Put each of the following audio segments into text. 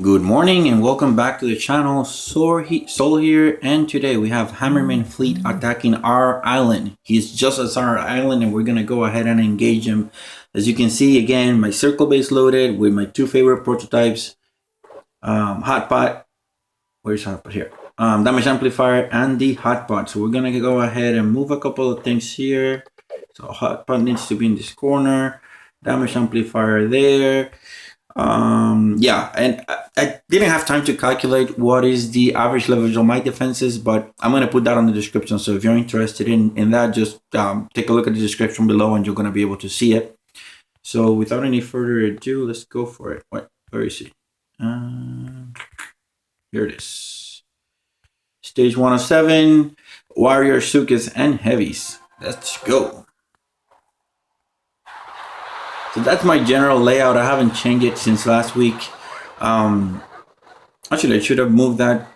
Good morning and welcome back to the channel. Sol here, and today we have Hammerman fleet attacking our island. He's just as our island and we're gonna go ahead and engage him. As you can see, again, my circle base loaded with my two favorite prototypes, HotPot. Where's HotPot? Here. Damage amplifier and the HotPot. So we're gonna go ahead and move a couple of things here. So HotPot needs to be in this corner, damage amplifier there. Yeah, and I didn't have time to calculate what is the average leverage on my defenses, but I'm going to put that on the description. So if you're interested in that, just take a look at the description below and you're going to be able to see it. So without any further ado, let's go for it. Where is he? Here it is. Stage 1 of 7, Warrior, Sukas, and Heavies. Let's go. So that's my general layout. I haven't changed it since last week. Actually, I should have moved that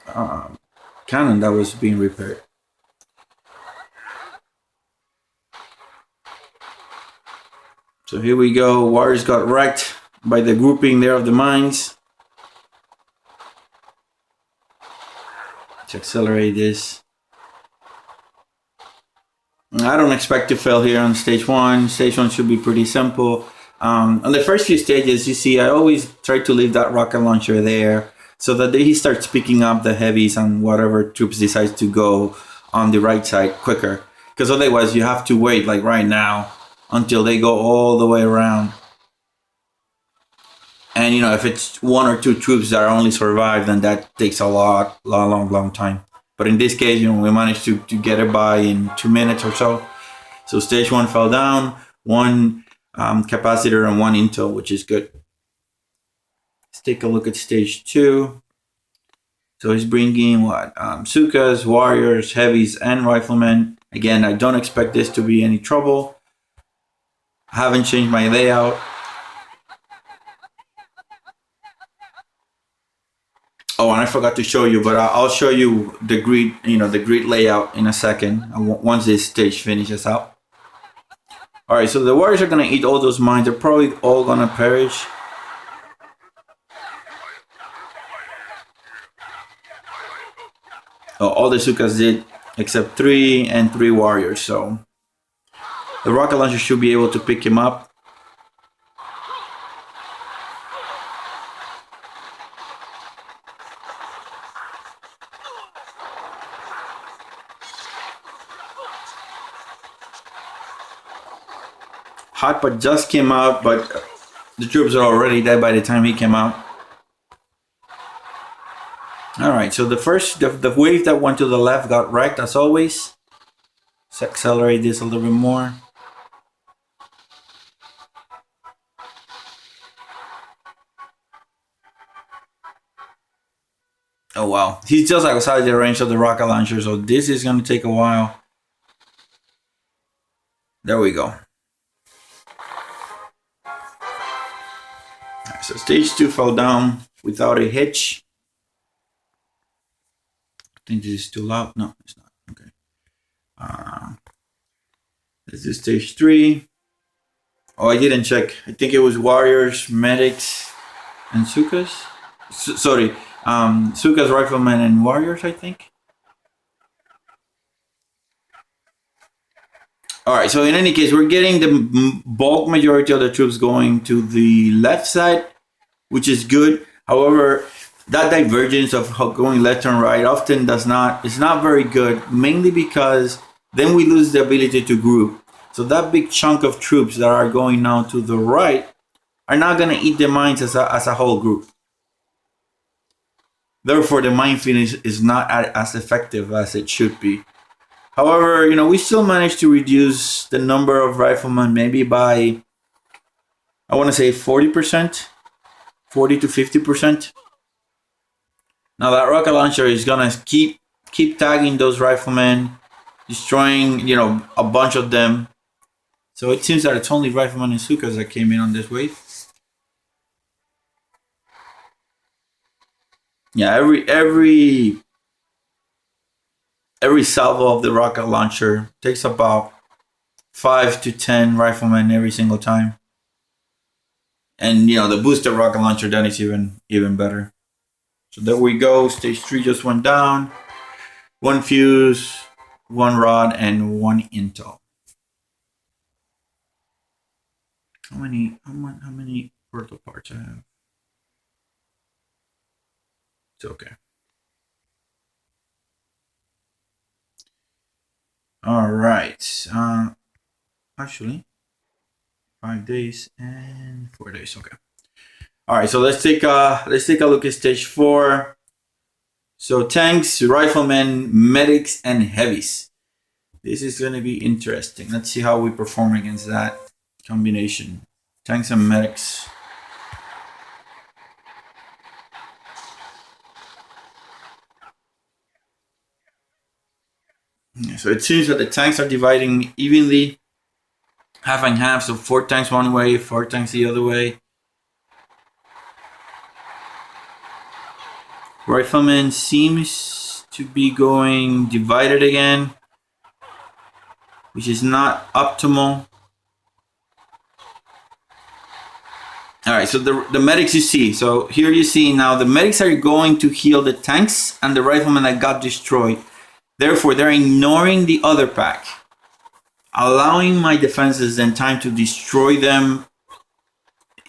cannon that was being repaired. So here we go. Warriors got wrecked by the grouping there of the mines. Let's accelerate this. I don't expect to fail here on stage 1. Stage 1 should be pretty simple. On the first few stages, you see, I always try to leave that rocket launcher there so that he starts picking up the heavies and whatever troops decides to go on the right side quicker. Because otherwise, you have to wait, like right now, until they go all the way around. And, you know, if it's 1 or 2 troops that only survive, then that takes a long time. But in this case, you know, we managed to get it by in 2 minutes or so. So stage 1 fell down, 1 capacitor and 1 intel, which is good. Let's take a look at stage 2. So he's bringing what? Sukas, Warriors, Heavies, and Riflemen. Again, I don't expect this to be any trouble. I haven't changed my layout. Oh, and I forgot to show you, but I'll show you the grid, the grid layout in a second once this stage finishes out. All right, so the Warriors are gonna eat all those mines. They're probably all gonna perish. Oh, all the Sukas did except 3 and 3 Warriors. So the rocket launcher should be able to pick him up. HotPot just came out, but the troops are already dead by the time he came out. Alright, so the wave that went to the left got wrecked as always. Let's accelerate this a little bit more. Oh wow, he's just outside the range of the rocket launcher, so this is going to take a while. There we go. So stage 2 fell down without a hitch. I think this is too loud. No, it's not. Okay. This is stage 3. Oh, I didn't check. I think it was Warriors, Medics, and Sukas. Sorry, Sukas, Riflemen, and Warriors, I think. All right, so in any case, we're getting the bulk majority of the troops going to the left side, which is good. However, that divergence of going left and right often is not very good, mainly because then we lose the ability to group. So that big chunk of troops that are going now to the right are not going to eat the mines as a whole group. Therefore, the mine finish is not as effective as it should be. However, we still managed to reduce the number of riflemen maybe by, I want to say 40%, 40 to 50%. Now that rocket launcher is gonna keep tagging those riflemen, destroying, a bunch of them. So it seems that it's only Riflemen and Sukas that came in on this wave. Yeah, every salvo of the rocket launcher takes about 5 to 10 riflemen every single time. And the booster rocket launcher, then is even better. So there we go. Stage 3 just went down. 1 fuse, 1 rod, and 1 intel. How many portal parts I have? It's okay. All right. Actually, 5 days and 4 days. Okay. All right. So let's take a look at stage 4. So tanks, riflemen, medics, and heavies. This is going to be interesting. Let's see how we perform against that combination. Tanks and medics. Yeah, so it seems that the tanks are dividing evenly, half and half. So 4 tanks one way, 4 tanks the other way. Rifleman seems to be going divided again, which is not optimal. All right, so the medics you see. So here you see now the medics are going to heal the tanks and the riflemen that got destroyed. Therefore, they're ignoring the other pack, allowing my defenses then time to destroy them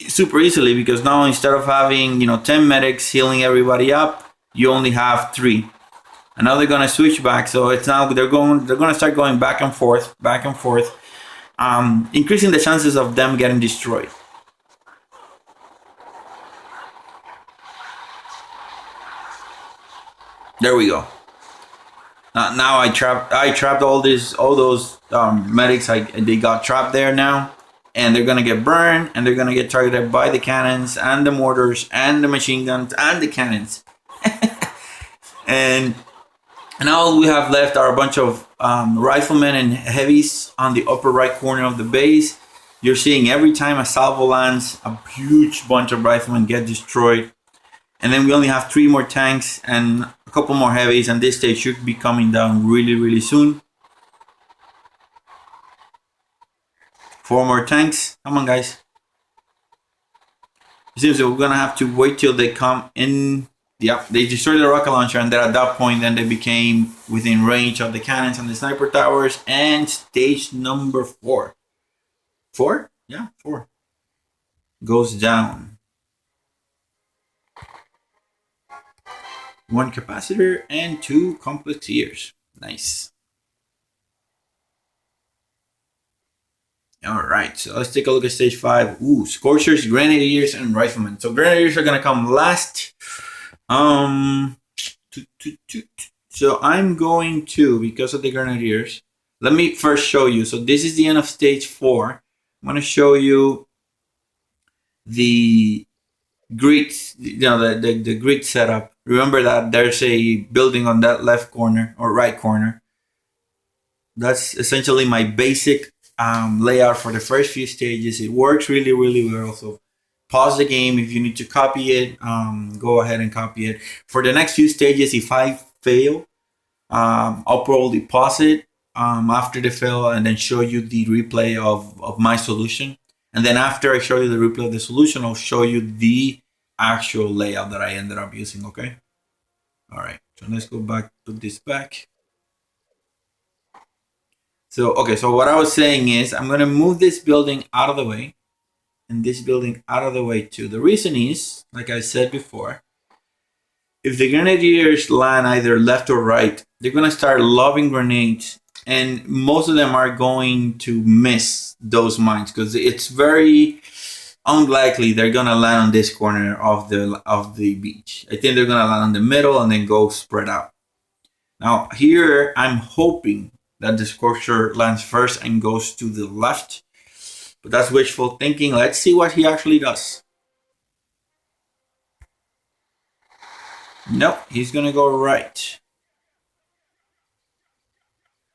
super easily, because now instead of having 10 medics healing everybody up, you only have 3. And now they're gonna switch back, so it's now they're gonna start going back and forth, increasing the chances of them getting destroyed. There we go. Now I trapped all those medics. They got trapped there now, and they're gonna get burned, and they're gonna get targeted by the cannons and the mortars and the machine guns and the cannons. and now all we have left are a bunch of riflemen and heavies on the upper right corner of the base. You're seeing every time a salvo lands, a huge bunch of riflemen get destroyed. And then we only have 3 more tanks and a couple more heavies, and this stage should be coming down really, really soon. 4 more tanks. Come on, guys. It seems that we're gonna have to wait till they come in. Yep, they destroyed the rocket launcher, and then at that point, then they became within range of the cannons and the sniper towers. And stage number 4. 4? Yeah, 4. Goes down. 1 capacitor and 2 complex gears. Nice. All right, so let's take a look at stage 5. Ooh, Scorchers, Grenadiers, and Riflemen. So Grenadiers are gonna come last. So I'm going to, because of the Grenadiers, let me first show you. So this is the end of stage 4. I'm gonna show you the grid, the grid setup. Remember that there's a building on that left corner or right corner. That's essentially my basic layout for the first few stages. It works really, really well. So pause the game. If you need to copy it, go ahead and copy it. For the next few stages, if I fail, I'll probably pause it after the fail and then show you the replay of my solution. And then after I show you the replay of the solution, I'll show you the actual layout that I ended up using, okay? All right, so let's go back, put this back. So, okay, so what I was saying is I'm gonna move this building out of the way and this building out of the way too. The reason is, like I said before, if the Grenadiers land either left or right, they're gonna start lobbing grenades, and most of them are going to miss those mines because it's very unlikely they're gonna land on this corner of the beach. I think they're gonna land on the middle and then go spread out. Now here I'm hoping that the Scorcher lands first and goes to the left, but that's wishful thinking. Let's see what he actually does. Nope, he's gonna go right,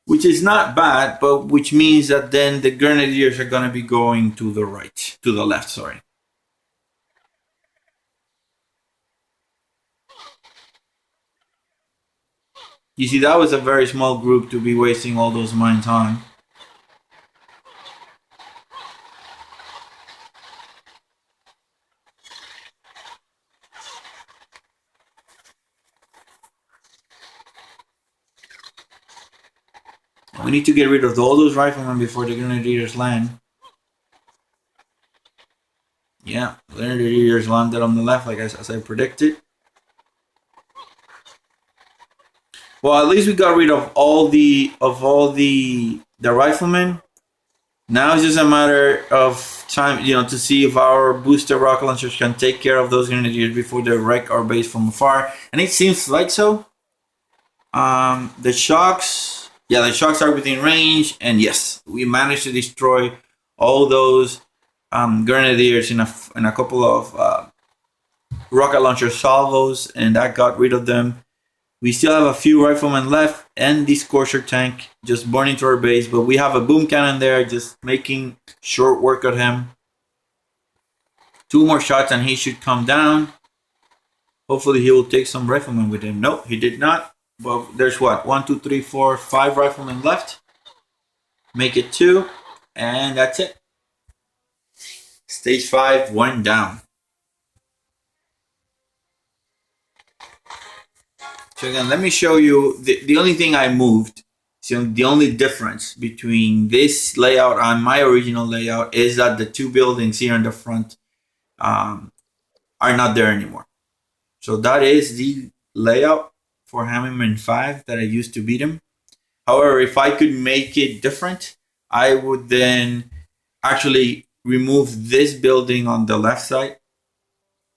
which is not bad, but which means that then the Grenadiers are gonna be going to the right, to the left, sorry. You see, that was a very small group to be wasting all those mines on. We need to get rid of all those riflemen before the grenadiers land. Yeah, grenadiers landed on the left, like as I predicted. Well, at least we got rid of all the riflemen. Now it's just a matter of time, to see if our booster rocket launchers can take care of those grenadiers before they wreck our base from afar. And it seems like so. The shocks, the shocks are within range, and yes, we managed to destroy all those grenadiers in a couple of rocket launcher salvos, and that got rid of them. We still have a few riflemen left and the Scorcher tank just burning to our base, but we have a boom cannon there just making short work of him. 2 more shots and he should come down. Hopefully he will take some riflemen with him. Nope, he did not. Well, there's what? 1, 2, 3, 4, 5 riflemen left. Make it 2, and that's it. Stage 5 went down. So again, let me show you the only thing I moved. So the only difference between this layout and my original layout is that the 2 buildings here in the front are not there anymore. So that is the layout for Hammerman 5 that I used to beat him. However, if I could make it different, I would then actually remove this building on the left side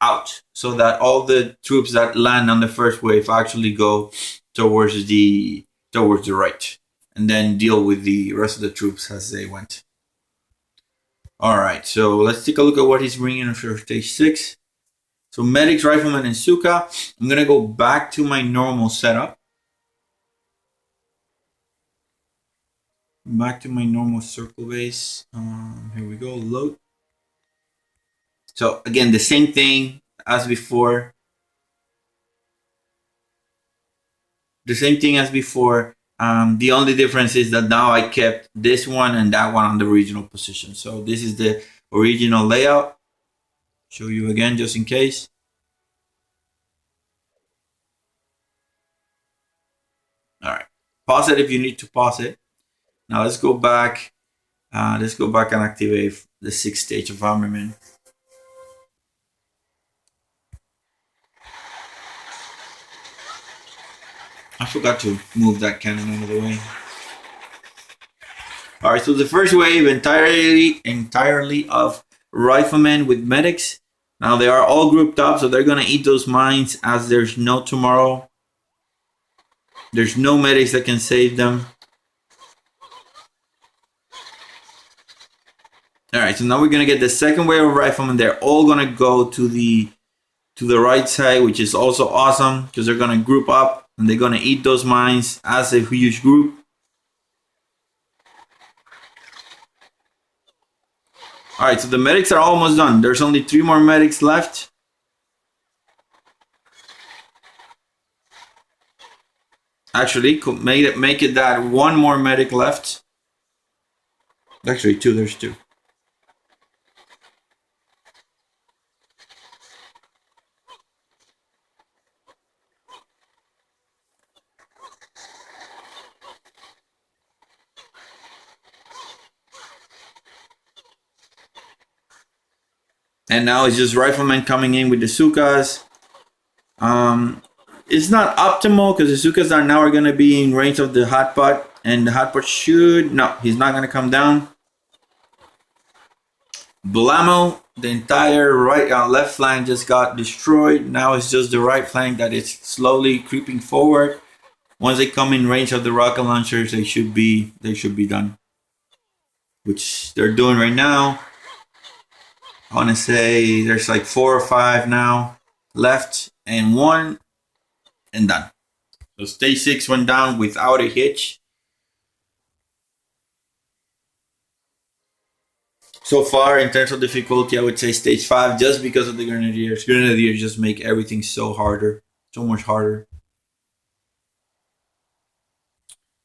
out, so that all the troops that land on the first wave actually go towards the right, and then deal with the rest of the troops as they went. All right, so let's take a look at what he's bringing for stage 6. So medics, riflemen, and Suka. I'm gonna go back to my normal setup. Back to my normal circle base. Here we go. Load. So again, the same thing as before. The only difference is that now I kept this one and that one on the original position. So this is the original layout. Show you again just in case. All right, pause it if you need to pause it. Now let's go back. Let's go back and activate the 6th stage of Hammerman. I forgot to move that cannon out of the way. All right, so the first wave entirely of riflemen with medics. Now they are all grouped up, so they're gonna eat those mines as there's no tomorrow. There's no medics that can save them. All right, so now we're gonna get the second wave of riflemen. They're all gonna go to the right side, which is also awesome because they're gonna group up and they're gonna eat those mines as a huge group. All right, so the medics are almost done. There's only 3 more medics left. Actually, make it that 1 more medic left. Actually, 2. There's 2. And now it's just riflemen coming in with the Sukas. It's not optimal because the Sukas are now going to be in range of the HotPot, and the HotPot he's not going to come down. Blammo, the entire left flank just got destroyed. Now it's just the right flank that is slowly creeping forward. Once they come in range of the rocket launchers, they should be done, which they're doing right now. I want to say there's like 4 or 5 now left, and 1 and done. So stage 6 went down without a hitch. So far in terms of difficulty, I would say stage 5 just because of the grenadiers. Grenadiers just make everything so much harder.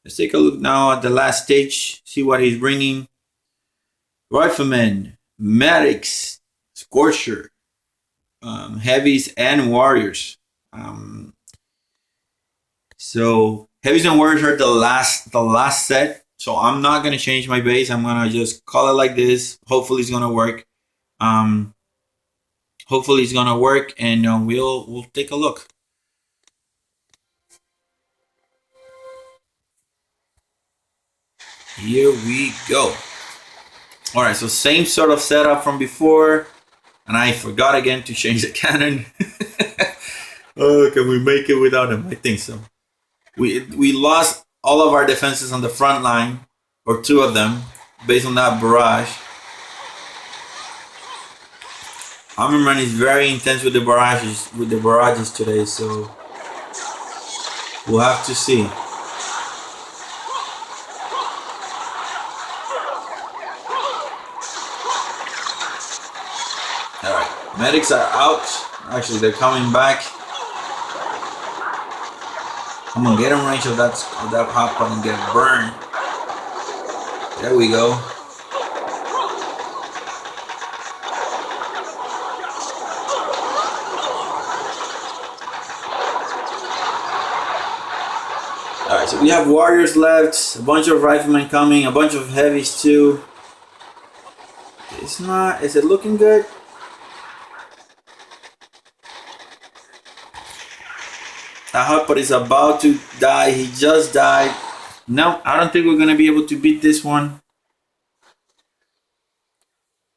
Let's take a look now at the last stage, see what he's bringing. Riflemen, medics, Scorcher, heavies, and warriors. So heavies and warriors are the last set. So I'm not gonna change my base. I'm gonna just call it like this. Hopefully it's gonna work. Um, hopefully it's gonna work, and we'll take a look. Here we go. All right, so same sort of setup from before, and I forgot again to change the cannon. Oh, can we make it without him? I think so. We lost all of our defenses on the front line, or two of them, based on that barrage. Hammerman is very intense with the barrages today, so we'll have to see. All right, medics are out. Actually, they're coming back. I'm gonna get in range of that HotPot and get burned. There we go. Alright, so we have warriors left, a bunch of riflemen coming, a bunch of heavies too. Is it looking good? That HotPot is about to die. He just died. No, I don't think we're gonna be able to beat this one.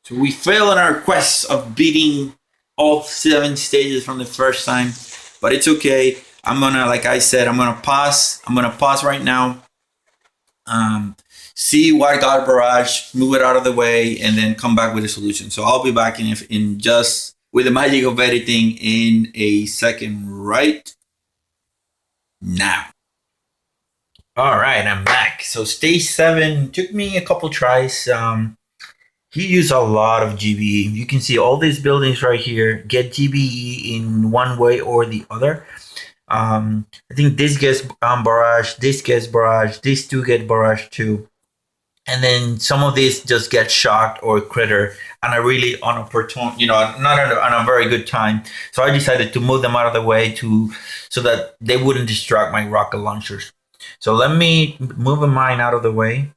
So we fail in our quest of beating all 7 stages from the first time, but it's okay. I'm gonna, like I said, I'm gonna pause. I'm gonna pause right now. See what got barrage, move it out of the way, and then come back with a solution. So I'll be back in just with the magic of editing in a second, right now. All right, I'm back. So stage 7 took me a couple tries. He used a lot of GBE. You can see all these buildings right here get GBE in one way or the other. I think this gets barrage, this gets barrage, these two get barrage too. And then some of these just get shocked or critter on a really unopportune, not on a very good time. So I decided to move them out of the way so that they wouldn't distract my rocket launchers. So let me move mine out of the way.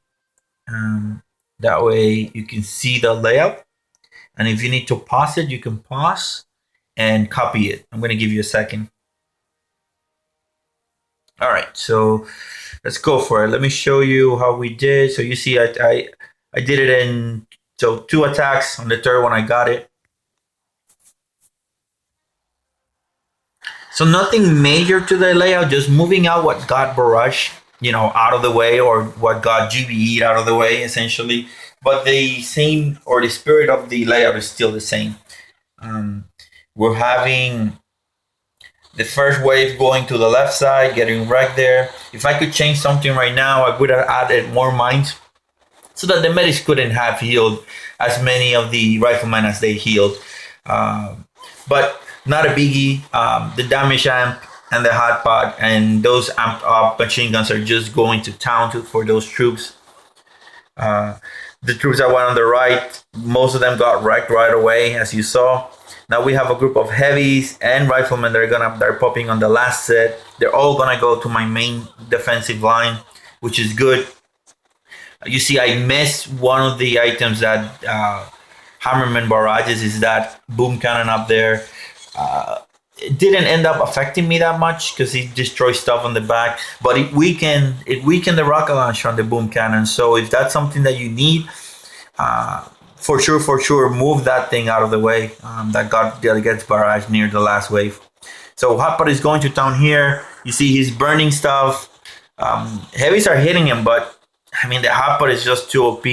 That way you can see the layout. And if you need to pause it, you can pause and copy it. I'm going to give you a second. All right, so let's go for it. Let me show you how we did. So you see, I did it in 2 attacks. On the third one, I got it. So nothing major to the layout, just moving out what got barrage, out of the way, or what got GBE out of the way, essentially. But the same, or the spirit of the layout is still the same. We're having the first wave going to the left side, getting wrecked there. If I could change something right now, I would have added more mines so that the medics couldn't have healed as many of the riflemen as they healed. But not a biggie. The damage amp and the HotPot and those amped up machine guns are just going to town for those troops. The troops that went on the right, most of them got wrecked right away, as you saw. Now we have a group of heavies and riflemen that are popping on the last set. They're all gonna go to my main defensive line, which is good. You see, I missed one of the items that Hammerman barrages, is that boom cannon up there. It didn't end up affecting me that much because he destroyed stuff on the back, but it weakened the rocket launcher on the boom cannon. So if that's something that you need, for sure, move that thing out of the way. That gets barrage near the last wave. So HotPot is going to town here. You see he's burning stuff. Heavies are hitting him, but I mean the HotPot is just too OP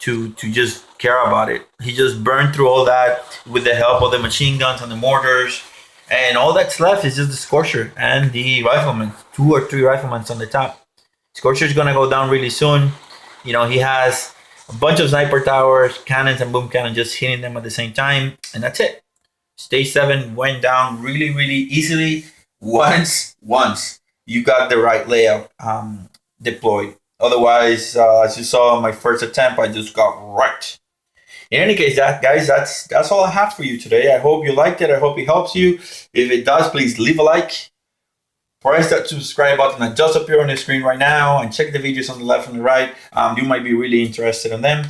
to just care about it. He just burned through all that with the help of the machine guns and the mortars. And all that's left is just the Scorcher and the riflemen. 2 or 3 riflemen on the top. Scorcher is going to go down really soon. He has a bunch of sniper towers, cannons, and boom cannon just hitting them at the same time. And that's it. Stage 7 went down really, really easily. Once you got the right layout deployed. Otherwise, as you saw in my first attempt, I just got wrecked. In any case, guys, that's all I have for you today. I hope you liked it. I hope it helps you. If it does, please leave a like. Press that subscribe button that just appear on the screen right now and check the videos on the left and the right. You might be really interested in them.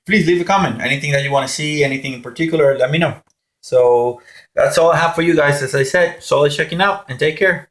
Please leave a comment. Anything that you want to see, anything in particular, let me know. So that's all I have for you guys. As I said, solid checking out and take care.